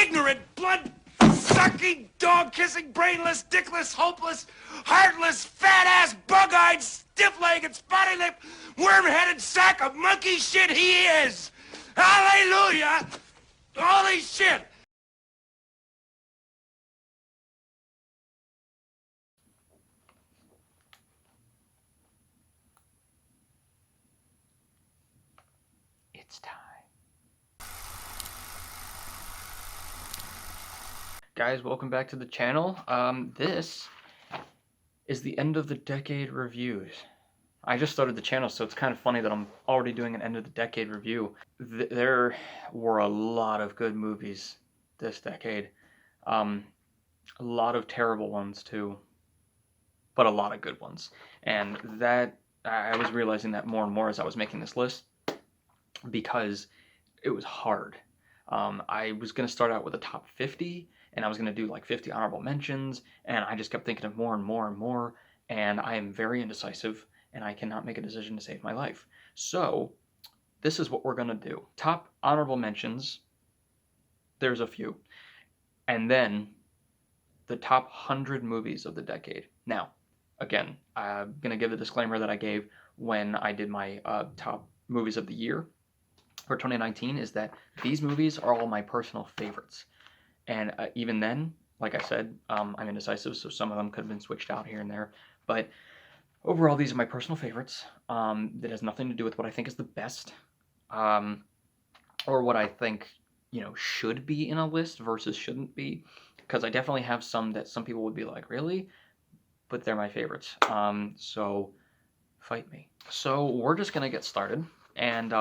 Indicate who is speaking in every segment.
Speaker 1: ignorant, blood-sucking, dog-kissing, brainless, dickless, hopeless, heartless, fat-ass, bug-eyed, stiff-legged, spotty-lipped, worm-headed sack of monkey shit he is! Hallelujah! Holy shit!
Speaker 2: It's time. Guys, welcome back to the channel. This is the end of the decade reviews. I just started the channel, so it's kind of funny that I'm already doing an end of the decade review. There were a lot of good movies this decade. A lot of terrible ones too, but a lot of good ones. And that, I was realizing that more and more as I was making this list, because it was hard. I was going to start out with a top 50, and I was going to do like 50 honorable mentions, and I just kept thinking of more and more and more, and I am very indecisive, and I cannot make a decision to save my life. So this is what we're going to do. Top honorable mentions, there's a few, and then the top 100 movies of the decade. Now, again, I'm going to give the disclaimer that I gave when I did my top movies of the year for 2019, is that these movies are all my personal favorites. And even then, like I said, I'm indecisive, so some of them could have been switched out here and there. But overall, these are my personal favorites. That has nothing to do with what I think is the best, or what I think, should be in a list versus shouldn't be. Because I definitely have some that some people would be like, really? But they're my favorites. So fight me. So we're just gonna get started. And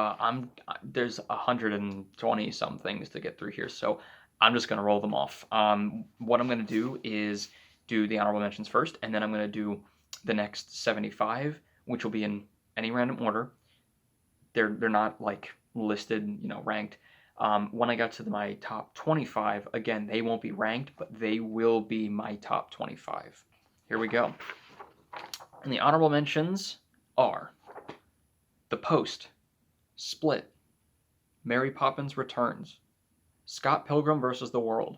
Speaker 2: there's 120 some things to get through here, so I'm just gonna roll them off. What I'm gonna do is do the honorable mentions first, and then I'm gonna do the next 75, which will be in any random order. They're not like listed, ranked. When I got to my top 25, again, they won't be ranked, but they will be my top 25. Here we go. And the honorable mentions are The Post, Split, Mary Poppins Returns, Scott Pilgrim vs. the World,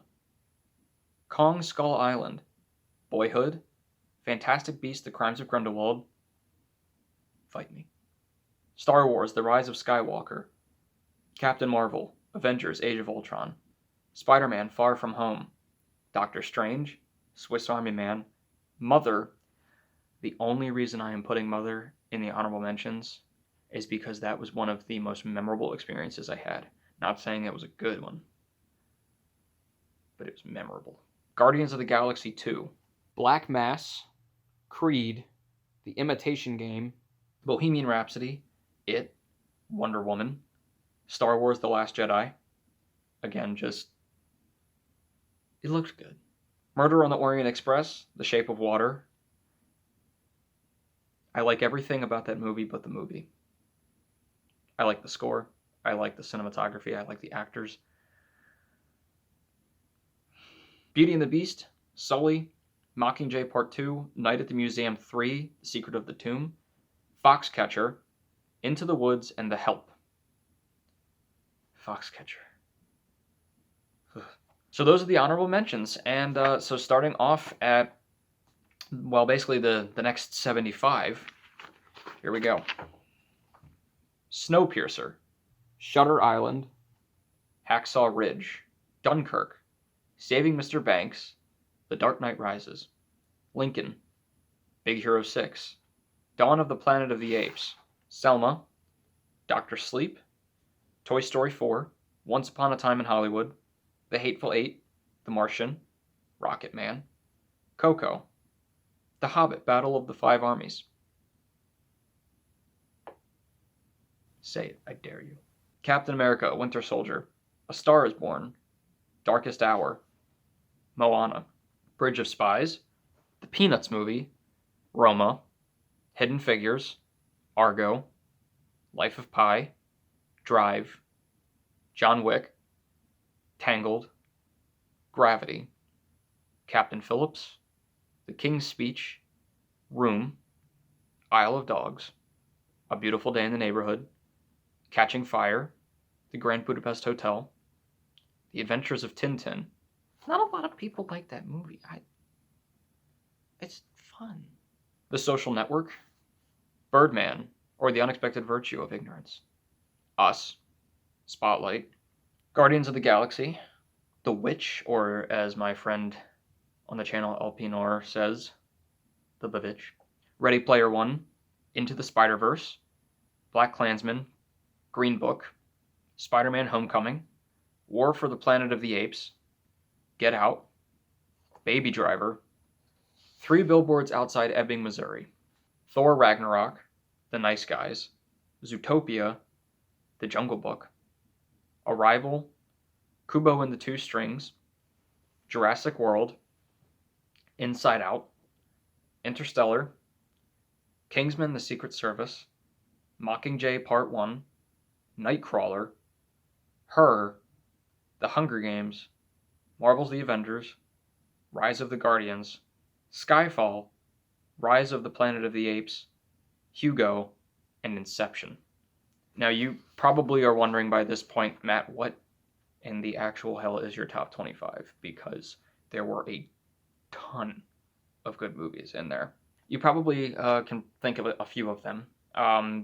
Speaker 2: Kong Skull Island, Boyhood, Fantastic Beasts: The Crimes of Grindelwald, fight me, Star Wars: The Rise of Skywalker, Captain Marvel, Avengers: Age of Ultron, Spider-Man: Far From Home, Doctor Strange, Swiss Army Man, Mother. The only reason I am putting Mother in the honorable mentions is because that was one of the most memorable experiences I had. Not saying it was a good one, but it was memorable. Guardians of the Galaxy 2, Black Mass, Creed, The Imitation Game, Bohemian Rhapsody, It, Wonder Woman, Star Wars: The Last Jedi. Again, it looked good. Murder on the Orient Express, The Shape of Water. I like everything about that movie but the movie. I like the score. I like the cinematography. I like the actors. Beauty and the Beast, Sully, Mockingjay Part 2, Night at the Museum 3, The Secret of the Tomb, Foxcatcher, Into the Woods, and The Help. Foxcatcher. So those are the honorable mentions. And so starting off at, well, basically the next 75. Here we go. Snowpiercer, Shutter Island, Hacksaw Ridge, Dunkirk, Saving Mr. Banks, The Dark Knight Rises, Lincoln, Big Hero 6, Dawn of the Planet of the Apes, Selma, Dr. Sleep, Toy Story 4, Once Upon a Time in Hollywood, The Hateful Eight, The Martian, Rocket Man, Coco, The Hobbit: Battle of the Five Armies. Say it, I dare you. Captain America: Winter Soldier, A Star is Born, Darkest Hour, Moana, Bridge of Spies, The Peanuts Movie, Roma, Hidden Figures, Argo, Life of Pi, Drive, John Wick, Tangled, Gravity, Captain Phillips, The King's Speech, Room, Isle of Dogs, A Beautiful Day in the Neighborhood, Catching Fire, The Grand Budapest Hotel, The Adventures of Tintin. Not a lot of people like that movie. It's fun. The Social Network. Birdman, or The Unexpected Virtue of Ignorance. Us. Spotlight. Guardians of the Galaxy. The Witch, or as my friend on the channel Elpinor says, The Bavitch. Ready Player One. Into the Spider-Verse. Black Klansman. Green Book. Spider-Man Homecoming. War for the Planet of the Apes. Get Out. Baby Driver. 3 Billboards Outside Ebbing, Missouri. Thor Ragnarok. The Nice Guys. Zootopia. The Jungle Book. Arrival. Kubo and the Two Strings. Jurassic World. Inside Out. Interstellar. Kingsman: The Secret Service. Mockingjay Part 1. Nightcrawler. Her. The Hunger Games. Marvel's The Avengers. Rise of the Guardians. Skyfall. Rise of the Planet of the Apes. Hugo. And Inception. Now you probably are wondering by this point, Matt, what in the actual hell is your top 25? Because there were a ton of good movies in there. You probably can think of a few of them.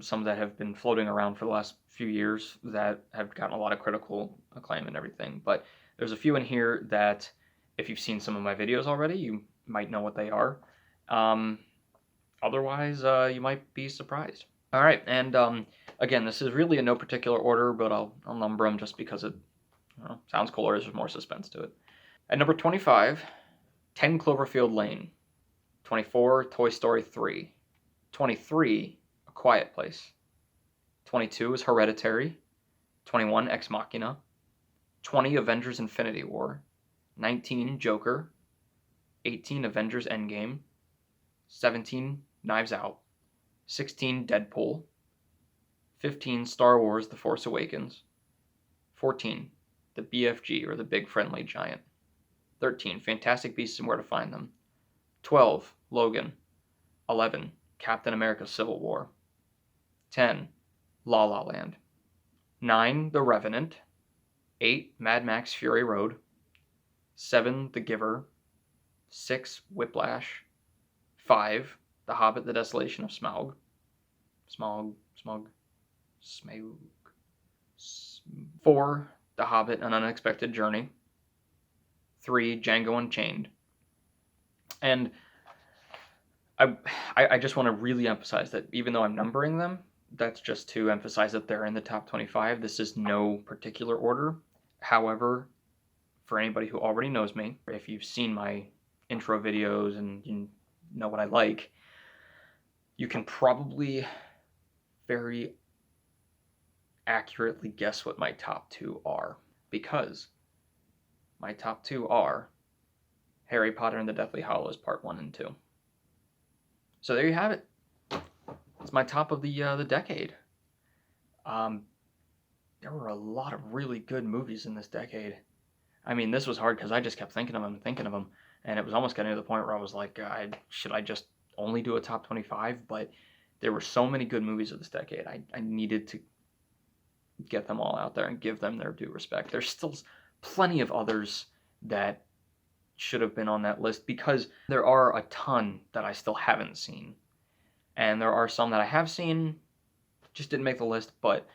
Speaker 2: Some that have been floating around for the last few years that have gotten a lot of critical acclaim and everything. But there's a few in here that, if you've seen some of my videos already, you might know what they are. Otherwise, you might be surprised. All right, and again, this is really in no particular order, but I'll number them just because it sounds cooler. There's more suspense to it. At number 25, 10 Cloverfield Lane. 24, Toy Story 3. 23, A Quiet Place. 22 is Hereditary. 21, Ex Machina. 20, Avengers Infinity War. 19, Joker. 18, Avengers Endgame. 17, Knives Out. 16, Deadpool. 15, Star Wars: The Force Awakens. 14, The BFG, or The Big Friendly Giant. 13, Fantastic Beasts and Where to Find Them. 12, Logan. 11, Captain America: Civil War. 10, La La Land. 9, The Revenant. 8, Mad Max: Fury Road. 7, The Giver. 6, Whiplash. 5, The Hobbit: The Desolation of Smaug. Smaug. 4, The Hobbit: An Unexpected Journey. 3, Django Unchained. And I just want to really emphasize that even though I'm numbering them, that's just to emphasize that they're in the top 25. This is no particular order. However, for anybody who already knows me, if you've seen my intro videos and you know what I like, you can probably very accurately guess what my top 2 are, because my top 2 are Harry Potter and the Deathly Hallows Part 1 and 2. So there you have it. It's my top of the decade. There were a lot of really good movies in this decade. I mean, this was hard because I just kept thinking of them, and it was almost getting to the point where I was like, should I just only do a top 25? But there were so many good movies of this decade. I needed to get them all out there and give them their due respect. There's still plenty of others that should have been on that list, because there are a ton that I still haven't seen. And there are some that I have seen, just didn't make the list, but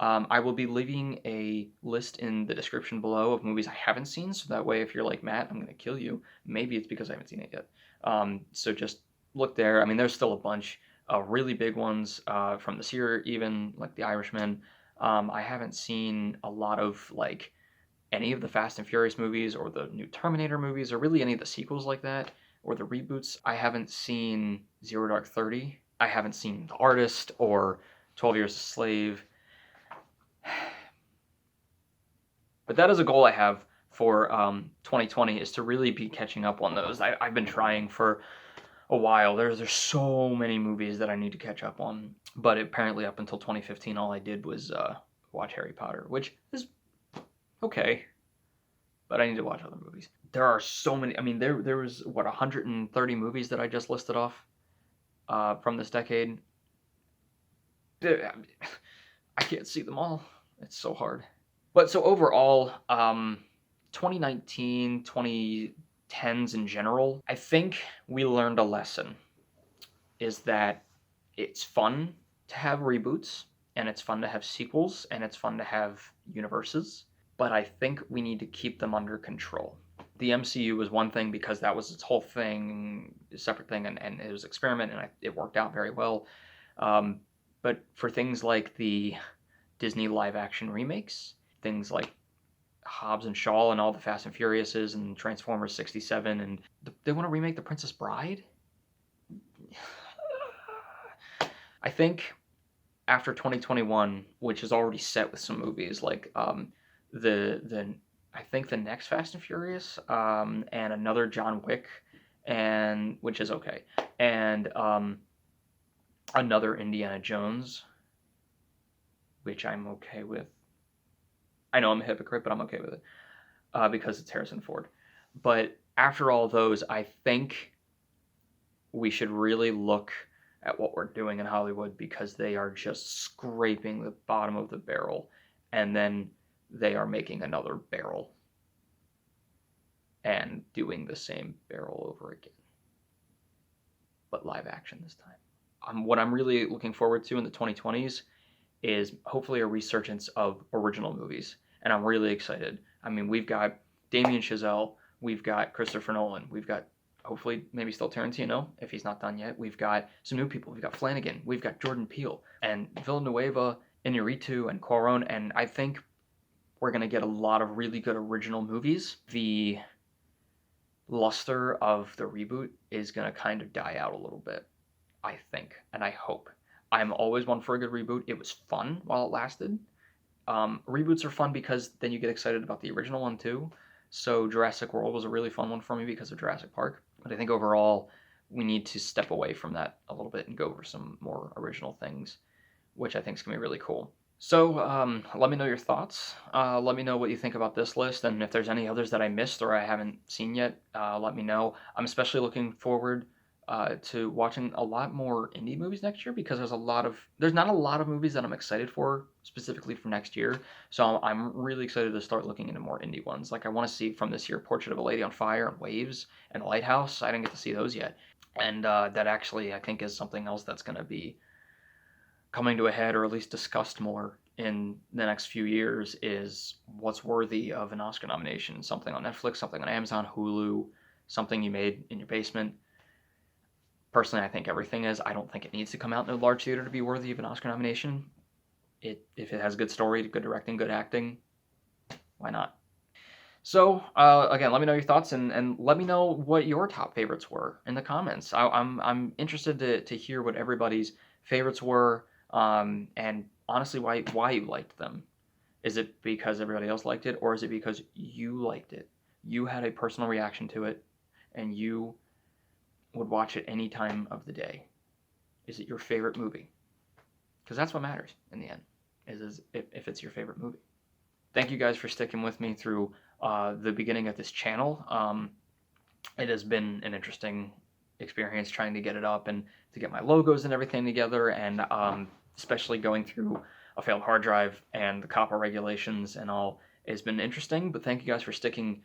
Speaker 2: I will be leaving a list in the description below of movies I haven't seen, so that way if you're like, Matt, I'm going to kill you, maybe it's because I haven't seen it yet. So just look there. I mean, there's still a bunch of really big ones from this year, even like The Irishman. I haven't seen a lot of like any of the Fast and Furious movies or the new Terminator movies or really any of the sequels like that or the reboots. I haven't seen Zero Dark 30. I haven't seen The Artist or 12 Years a Slave. But that is a goal I have for 2020, is to really be catching up on those. I've been trying for a while. There's so many movies that I need to catch up on. But apparently up until 2015, all I did was watch Harry Potter, which is okay. But I need to watch other movies. There are so many. I mean, there was, 130 movies that I just listed off from this decade. I can't see them all. It's so hard. But so overall, 2019, 2010s in general, I think we learned a lesson, is that it's fun to have reboots, and it's fun to have sequels, and it's fun to have universes, but I think we need to keep them under control. The MCU was one thing because that was its whole thing, a separate thing, and it was an experiment, and it worked out very well. But for things like the Disney live-action remakes, things like Hobbs and Shaw and all the Fast and Furiouses and Transformers 67, and they want to remake The Princess Bride? I think after 2021, which is already set with some movies like I think the next Fast and Furious, and another John Wick, and which is okay, and another Indiana Jones, which I'm okay with. I know I'm a hypocrite, but I'm okay with it because it's Harrison Ford. But after all those, I think we should really look at what we're doing in Hollywood, because they are just scraping the bottom of the barrel, and then they are making another barrel and doing the same barrel over again, but live action this time. What I'm really looking forward to in the 2020s is hopefully a resurgence of original movies, and I'm really excited. I mean, we've got Damien Chazelle, we've got Christopher Nolan, we've got hopefully maybe still Tarantino if he's not done yet. We've got some new people. We've got Flanagan, we've got Jordan Peele, and Villanueva, Iñárritu, and Cuarón, and I think we're going to get a lot of really good original movies. The luster of the reboot is going to kind of die out a little bit, I think, and I hope. I'm always one for a good reboot. It was fun while it lasted. Reboots are fun because then you get excited about the original one too. So Jurassic World was a really fun one for me because of Jurassic Park. But I think overall we need to step away from that a little bit and go over some more original things, which I think is going to be really cool. So let me know your thoughts. Let me know what you think about this list, and if there's any others that I missed or I haven't seen yet, let me know. I'm especially looking forward to watching a lot more indie movies next year, because there's not a lot of movies that I'm excited for specifically for next year. So I'm really excited to start looking into more indie ones. Like I want to see from this year Portrait of a Lady on Fire and Waves and Lighthouse. I didn't get to see those yet, and that actually I think is something else that's going to be coming to a head, or at least discussed more in the next few years, is what's worthy of an Oscar nomination. Something on Netflix, something on Amazon, Hulu, something you made in your basement. Personally, I think everything is. I don't think it needs to come out in a large theater to be worthy of an Oscar nomination. If it has a good story, good directing, good acting, why not? So, again, let me know your thoughts, and let me know what your top favorites were in the comments. I'm interested to hear what everybody's favorites were, and honestly, why you liked them. Is it because everybody else liked it, or is it because you liked it? You had a personal reaction to it, and you would watch it any time of the day. Is it your favorite movie? Because that's what matters in the end, is if it's your favorite movie. Thank you guys for sticking with me through the beginning of this channel. It has been an interesting experience trying to get it up and to get my logos and everything together, and especially going through a failed hard drive and the copper regulations and all. It's been interesting, but thank you guys for sticking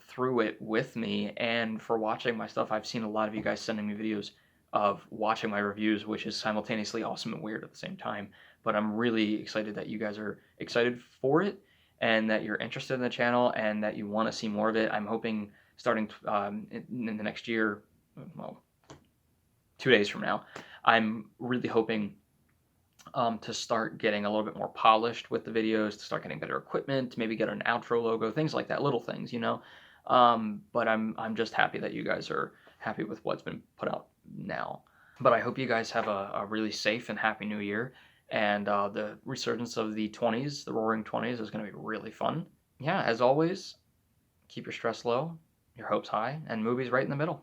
Speaker 2: through it with me and for watching my stuff. I've seen a lot of you guys sending me videos of watching my reviews, which is simultaneously awesome and weird at the same time. But I'm really excited that you guys are excited for it, and that you're interested in the channel, and that you want to see more of it. I'm hoping starting in the next year, well, 2 days from now, I'm really hoping to start getting a little bit more polished with the videos, to start getting better equipment, maybe get an outro logo, things like that, little things, you know. But I'm just happy that you guys are happy with what's been put out now. But I hope you guys have a really safe and happy new year, and the resurgence of the 20s, the roaring 20s, is going to be really fun. Yeah, as always, keep your stress low, your hopes high, and movies right in the middle.